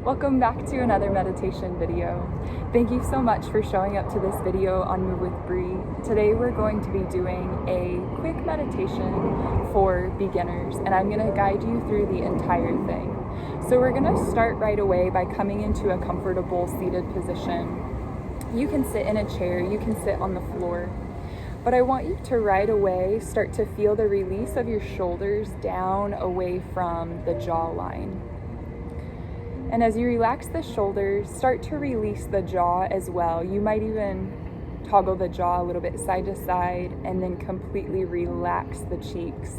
Welcome back to another meditation video. Thank you so much for showing up to this video on Move with Bree. Today we're going to be doing a quick meditation for beginners, and I'm going to guide you through the entire thing. So we're going to start right away by coming into a comfortable seated position. You can sit in a chair, you can sit on the floor, but I want you to right away start to feel the release of your shoulders down away from the jawline. And as you relax the shoulders, start to release the jaw as well. You might even toggle the jaw a little bit side to side and then completely relax the cheeks,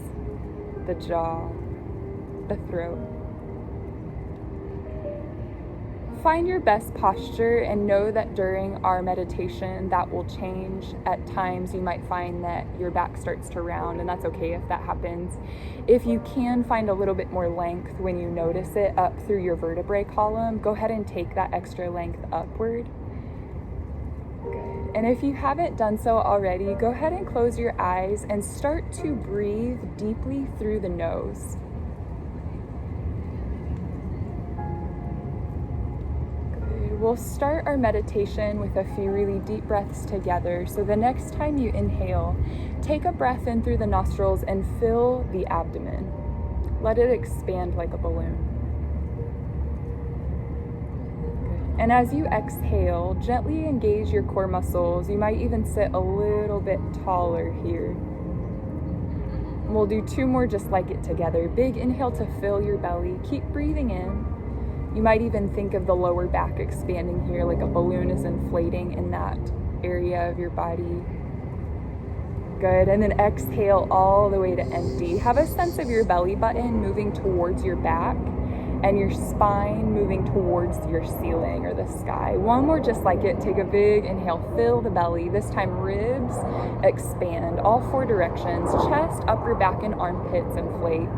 the jaw, the throat. Find your best posture and know that during our meditation that will change. At times you might find that your back starts to round, and that's okay if that happens. If you can find a little bit more length when you notice it up through your vertebrae column, go ahead and take that extra length upward. Good. And if you haven't done so already, go ahead and close your eyes and start to breathe deeply through the nose. We'll start our meditation with a few really deep breaths together. So the next time you inhale, take a breath in through the nostrils and fill the abdomen. Let it expand like a balloon. Good. And as you exhale, gently engage your core muscles. You might even sit a little bit taller here. We'll do two more just like it together. Big inhale to fill your belly. Keep breathing in. You might even think of the lower back expanding here, like a balloon is inflating in that area of your body. Good, and then exhale all the way to empty. Have a sense of your belly button moving towards your back and your spine moving towards your ceiling or the sky. One more just like it. Take a big inhale, fill the belly. This time ribs expand, all four directions. Chest, upper back, and armpits inflate.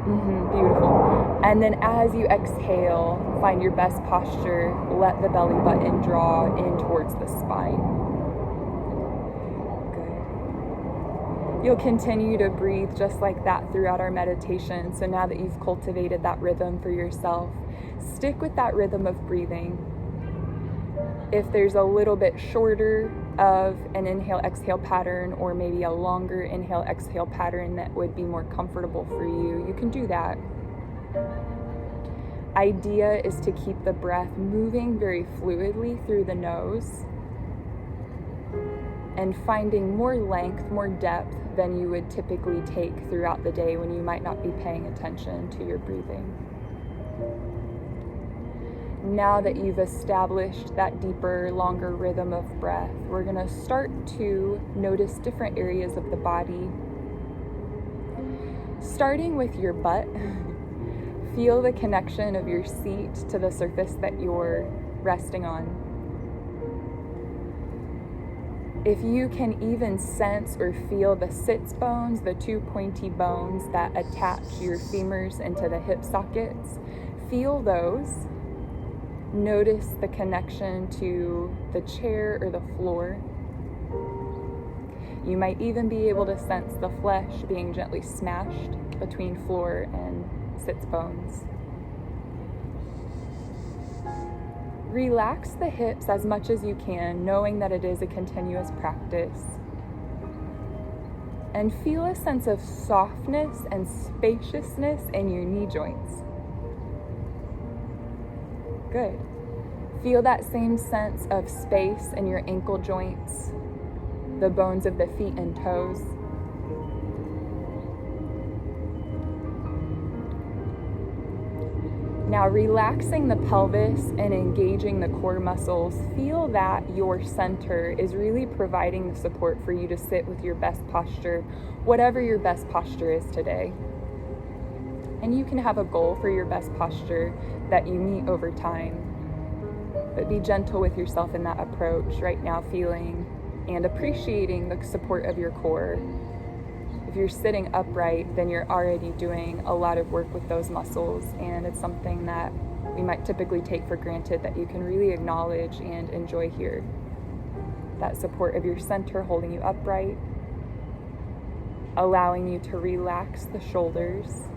Beautiful. And then as you exhale, find your best posture. Let the belly button draw in towards the spine. Good. You'll continue to breathe just like that throughout our meditation. So now that you've cultivated that rhythm for yourself, stick with that rhythm of breathing. If there's a little bit shorter of an inhale-exhale pattern, or maybe a longer inhale-exhale pattern that would be more comfortable for you, you can do that. Idea is to keep the breath moving very fluidly through the nose and finding more length, more depth than you would typically take throughout the day when you might not be paying attention to your breathing. Now that you've established that deeper, longer rhythm of breath, we're going to start to notice different areas of the body. Starting with your butt, feel the connection of your seat to the surface that you're resting on. If you can even sense or feel the sits bones, the two pointy bones that attach your femurs into the hip sockets, feel those. Notice the connection to the chair or the floor. You might even be able to sense the flesh being gently smashed between floor and sits bones. Relax the hips as much as you can, knowing that it is a continuous practice. And feel a sense of softness and spaciousness in your knee joints. Good. Feel that same sense of space in your ankle joints, the bones of the feet and toes. Now relaxing the pelvis and engaging the core muscles, feel that your center is really providing the support for you to sit with your best posture, whatever your best posture is today. And you can have a goal for your best posture that you meet over time. But be gentle with yourself in that approach right now, feeling and appreciating the support of your core. If you're sitting upright, then you're already doing a lot of work with those muscles, and it's something that we might typically take for granted that you can really acknowledge and enjoy here. That support of your center holding you upright, allowing you to relax the shoulders.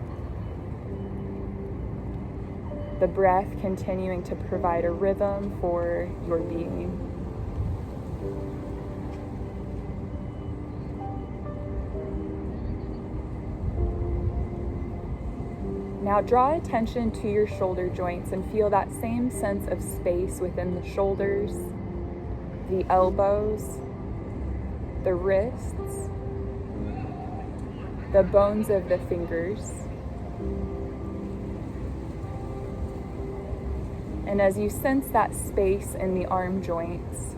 The breath continuing to provide a rhythm for your being. Now draw attention to your shoulder joints and feel that same sense of space within the shoulders, the elbows, the wrists, the bones of the fingers. And as you sense that space in the arm joints,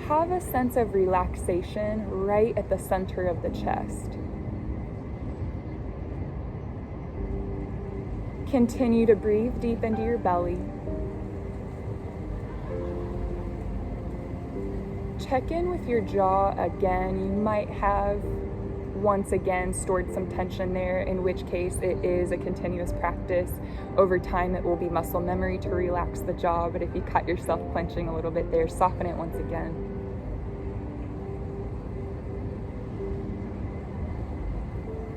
have a sense of relaxation right at the center of the chest. Continue to breathe deep into your belly. Check in with your jaw again. You might have once again stored some tension there, in which case it is a continuous practice. Over time, it will be muscle memory to relax the jaw, but if you cut yourself clenching a little bit there, soften it once again.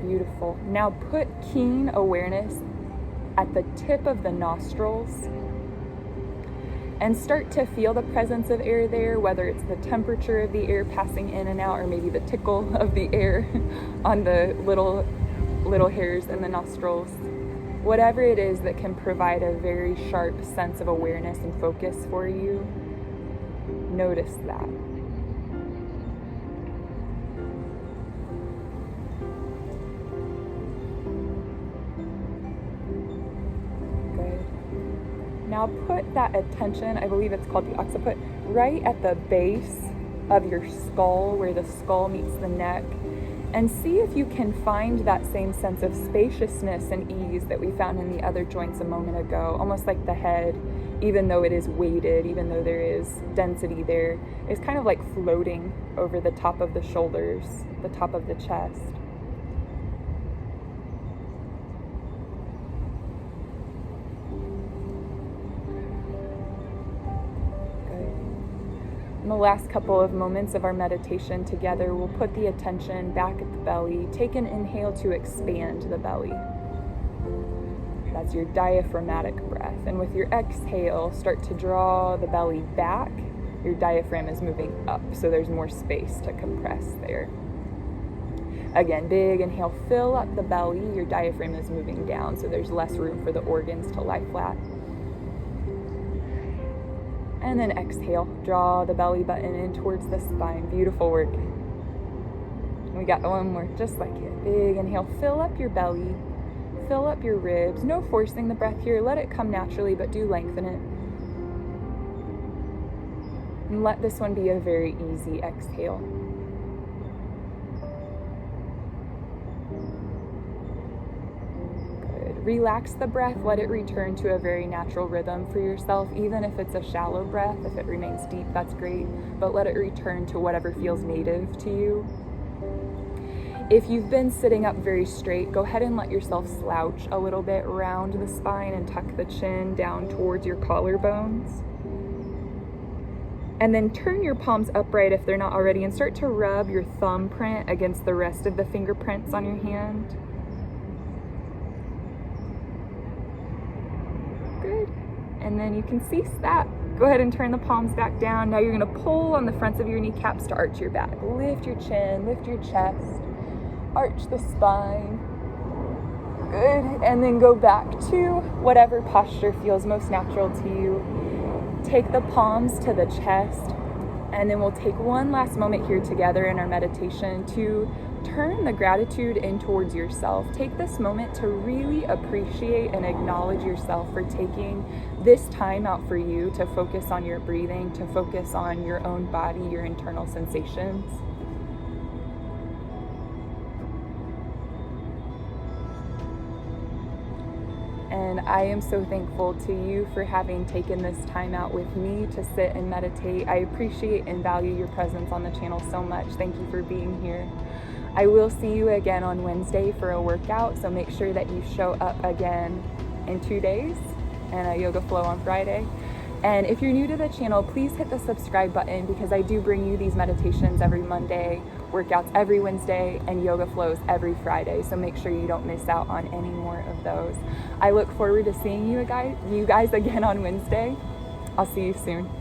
Beautiful. Now put keen awareness at the tip of the nostrils and start to feel the presence of air there, whether it's the temperature of the air passing in and out, or maybe the tickle of the air on the little hairs in the nostrils. Whatever it is that can provide a very sharp sense of awareness and focus for you, notice that. Now put that attention, I believe it's called the occiput, right at the base of your skull, where the skull meets the neck, and see if you can find that same sense of spaciousness and ease that we found in the other joints a moment ago, almost like the head, even though it is weighted, even though there is density there, is kind of like floating over the top of the shoulders, the top of the chest. In the last couple of moments of our meditation together, we'll put the attention back at the belly. Take an inhale to expand the belly. That's your diaphragmatic breath. And with your exhale, start to draw the belly back. Your diaphragm is moving up, so there's more space to compress there. Again, big inhale, fill up the belly. Your diaphragm is moving down, so there's less room for the organs to lie flat. And then exhale, draw the belly button in towards the spine. Beautiful work. We got one more, just like it. Big inhale, fill up your belly, fill up your ribs. No forcing the breath here. Let it come naturally, but do lengthen it. And let this one be a very easy exhale. Relax the breath, let it return to a very natural rhythm for yourself, even if it's a shallow breath. If it remains deep, that's great, but let it return to whatever feels native to you. If you've been sitting up very straight, go ahead and let yourself slouch a little bit, round the spine and tuck the chin down towards your collarbones. And then turn your palms upright if they're not already, and start to rub your thumbprint against the rest of the fingerprints on your hand. And then you can cease that. Go ahead and turn the palms back down. Now you're going to pull on the fronts of your kneecaps to arch your back. Lift your chin, lift your chest, arch the spine. Good. And then go back to whatever posture feels most natural to you. Take the palms to the chest, and then we'll take one last moment here together in our meditation to turn the gratitude in towards yourself. Take this moment to really appreciate and acknowledge yourself for taking this time out for you to focus on your breathing, to focus on your own body, your internal sensations. And I am so thankful to you for having taken this time out with me to sit and meditate. I appreciate and value your presence on the channel so much. Thank you for being here. I will see you again on Wednesday for a workout, so make sure that you show up again in 2 days, and a yoga flow on Friday. And if you're new to the channel, please hit the subscribe button because I do bring you these meditations every Monday, workouts every Wednesday, and yoga flows every Friday. So make sure you don't miss out on any more of those. I look forward to seeing you guys again on Wednesday. I'll see you soon.